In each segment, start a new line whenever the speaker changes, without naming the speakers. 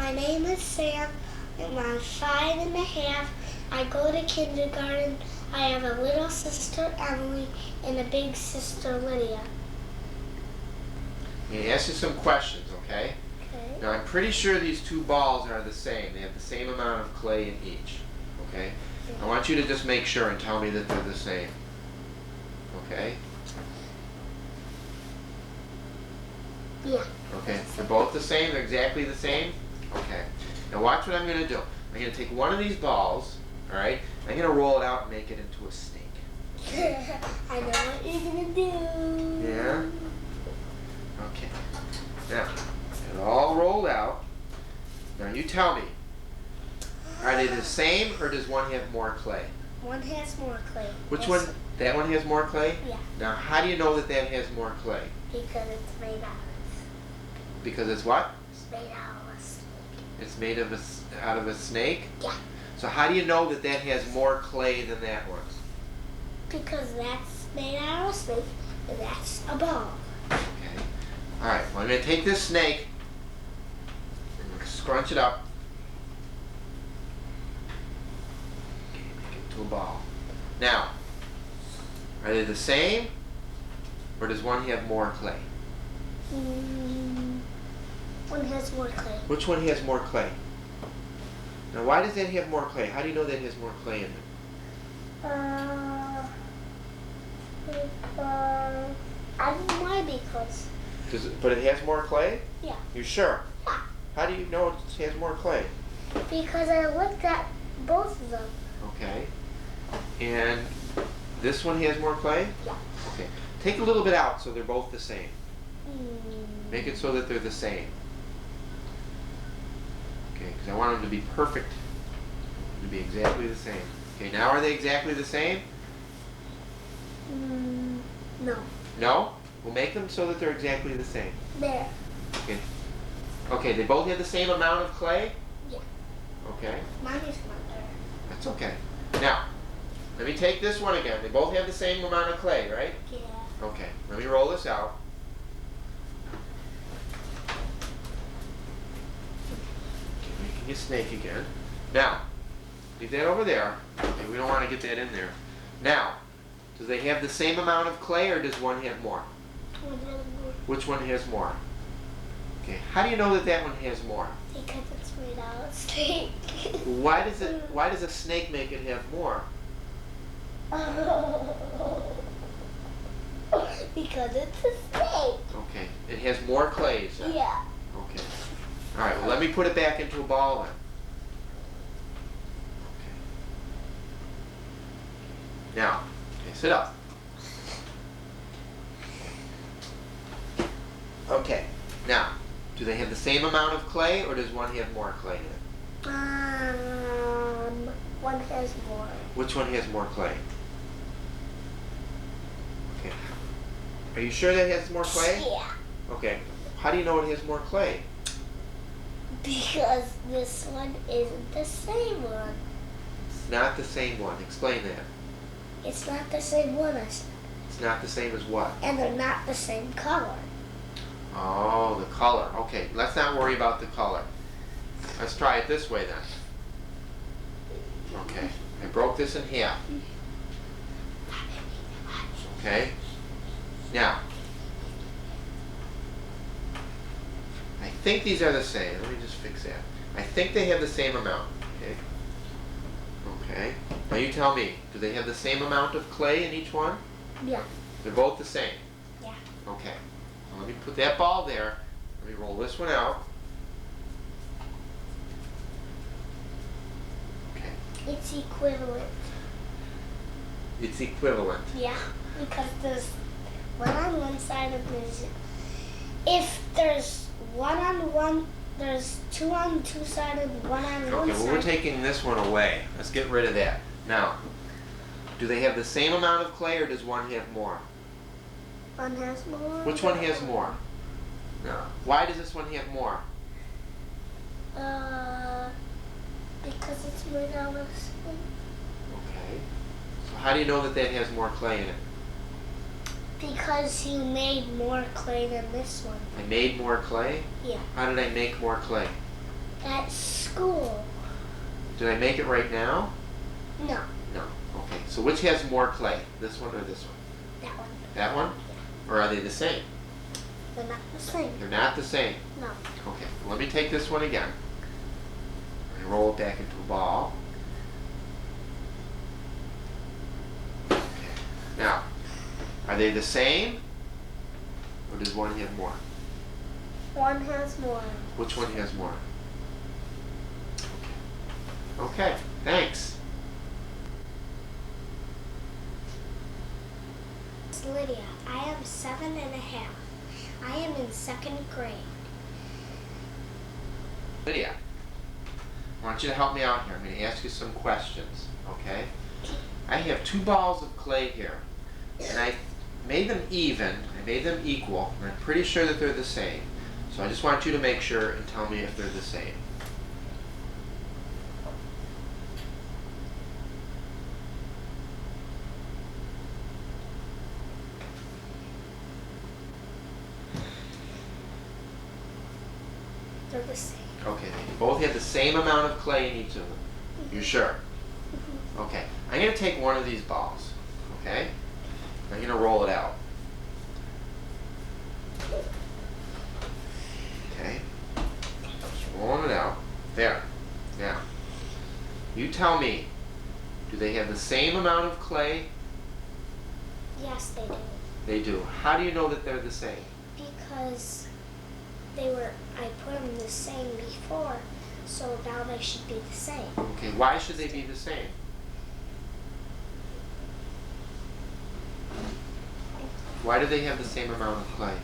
My name is Sam, and I'm 5 and a half. I go to kindergarten. I have a little sister, Emily, and a big sister, Lydia.
I'm going to ask you some questions, okay?
Okay.
Now, I'm pretty sure these two balls are the same. They have the same amount of clay in each, okay? I want you to just make sure and tell me that they're the same, okay?
Yeah.
Okay, they're both the same? They're exactly the same? Okay. Now watch what I'm going to do. I'm going to take one of these balls, all right? I'm going to roll it out and make it into a snake.
I know what you're going to do.
Yeah? Okay. Now, it all rolled out. Now you tell me, are they the same or does one have more clay?
One has more clay.
Which one? That one has more clay?
Yeah.
Now how do you know that that has more clay?
Because it's made out of.
Because it's what?
It's made out of a snake.
It's made out of a snake?
Yeah.
So how do you know that that has more clay than that one?
Because that's made out of a snake, and that's a ball.
Okay. Alright, well I'm going to take this snake and scrunch it up. Okay, make it into a ball. Now, are they the same? Or does one have more clay?
One has more clay.
Which one has more clay? Now why does that have more clay? How do you know that has more clay in it?
I don't know why, because.
But it has more clay?
Yeah.
You sure?
Yeah.
How do you know it has more clay?
Because I looked at both of them.
Okay. And this one has more clay?
Yeah.
Okay. Take a little bit out so they're both the same. Make it so that they're the same. Okay, because I want them to be perfect. To be exactly the same. Okay, now are they exactly the same?
No.
No? We'll make them so that they're exactly the same.
There.
Okay. Okay, they both have the same amount of clay?
Yeah.
Okay.
Mine is not there.
That's okay. Now, let me take this one again. They both have the same amount of clay, right?
Yeah.
Okay, let me roll this out. Okay, making a snake again. Now, leave that over there. Okay, we don't want to get that in there. Now, do they have the same amount of clay or does one have more?
One has more.
Which one has more? Okay, how do you know that that one has more?
Because it's made out of snake.
Why does a snake make it have more?
Because it's a snake.
Okay, it has more clay, you said?
Yeah.
Okay. All right, well, let me put it back into a ball then. Okay. Now, okay, sit up. Okay, now, do they have the same amount of clay or does one have more clay in it?
One has more.
Which one has more clay? Okay. Are you sure that has more clay?
Yeah.
Okay. How do you know it has more clay?
Because this one isn't the same one.
It's not the same one. Explain that.
It's not the same one I said.
It's not the same as what?
And they're not the same color.
Oh, the color. Okay, let's not worry about the color. Let's try it this way then. Okay, I broke this in half. Okay, now, I think these are the same. Let me just fix that. I think they have the same amount. Okay. Okay. Now you tell me, do they have the same amount of clay in each one?
Yeah.
They're both the same?
Yeah.
Okay. Well, let me put that ball there. Let me roll this one out. Okay.
It's equivalent.
It's equivalent.
Yeah. Because there's one on one side of this. If there's one on one, there's two on two sides and one on one
Okay,
side.
well we're taking this one away. Let's get rid of that. Now, do they have the same amount of clay or does one have more?
One has more.
Which one has more? No. Why does this one have more?
Because it's made out of snake.
Okay. So how do you know that that has more clay in it?
Because you made more clay than this one.
I made more clay?
Yeah.
How did I make more clay?
At school.
Did I make it right now?
No.
No. Okay. So which has more clay? This one or this one?
That one.
That one? Or are they the same?
They're not the same.
They're not the same.
No.
Okay. Let me take this one again. And roll it back into a ball. Okay. Now, are they the same? Or does one have more?
One has more.
Which one has more? Okay, thanks.
It's Lydia. I am 7 and a half. I am in 2nd grade.
Lydia, I want you to help me out here. I'm going to ask you some questions, okay? I have 2 balls of clay here, and I made them even, I made them equal, and I'm pretty sure that they're the same. So I just want you to make sure and tell me if they're the same.
They're the same.
Okay, they both have the same amount of clay in each of them. You sure? Okay, I'm going to take one of these balls, okay? I'm going to roll it out. Okay, just rolling it out. There. Now, you tell me, do they have the same amount of clay?
Yes, they do.
They do. How do you know that they're the same?
Because I put them the same before, so now they should be the same.
Okay, why should they be the same? Why do they have the same amount of clay?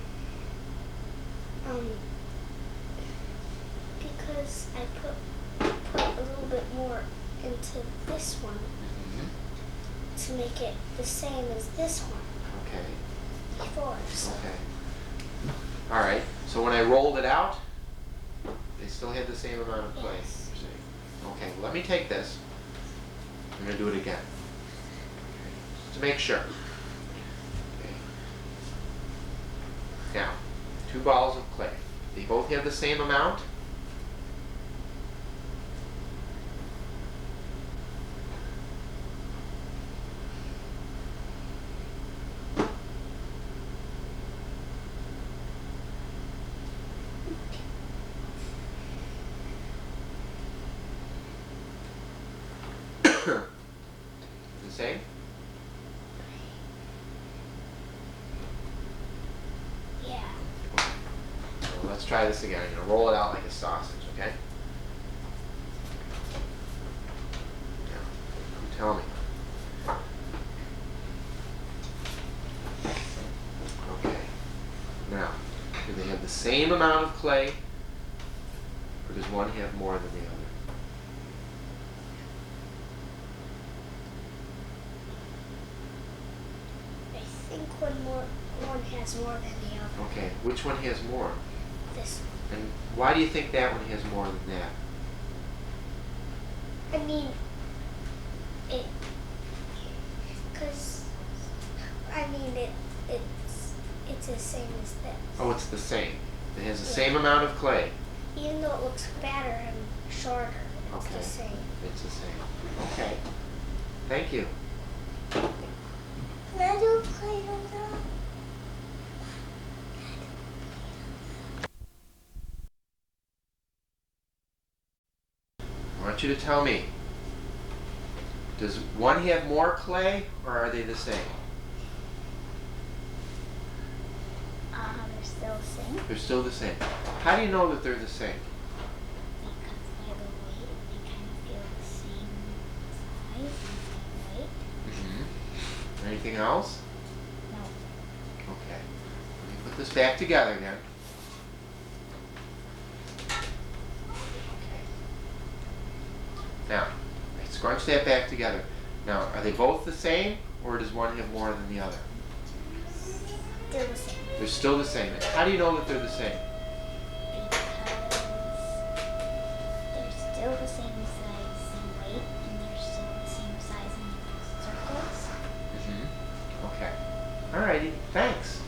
Because I put a little bit more into this one to make it the same as this one
Okay.
before. So.
Okay. All right. So when I rolled it out, they still had the same amount of clay.
Yes.
You're saying. Okay. Well, let me take this. I'm going to do it again. Okay. Just to make sure. Okay. Now, 2 balls of clay. They both have the same amount. The same?
Yeah.
Well, let's try this again. I'm going to roll it out like a sausage, okay? Now, you tell me. Okay. Now, do they have the same amount of clay, or does one have more than the other?
I think one has more than the other.
Okay, which one has more?
This one.
And why do you think that one has more than that?
I mean, because it's the same as this.
Oh, it's the same. It has the
Yeah.
same amount of clay.
Even though it looks fatter and shorter, it's
Okay.
the same.
It's the same. Okay. Thank you.
Can I do Play-Doh?
I want you to tell me, does one have more clay, or are they the same?
They're still the same.
They're still the same. How do you know that they're the same?
Because by the weight, they kind of feel the same size and same weight.
Mm-hmm. Anything else?
No.
Okay. Let me put this back together again. Okay. Now, I scrunch that back together. Now, are they both the same, or does one have more than the other?
They're the same.
They're still the same. How do you know that they're the same?
Because they're still the same size and weight, and they're still the same size in circles.
Mm-hmm. Okay. Alrighty. Thanks.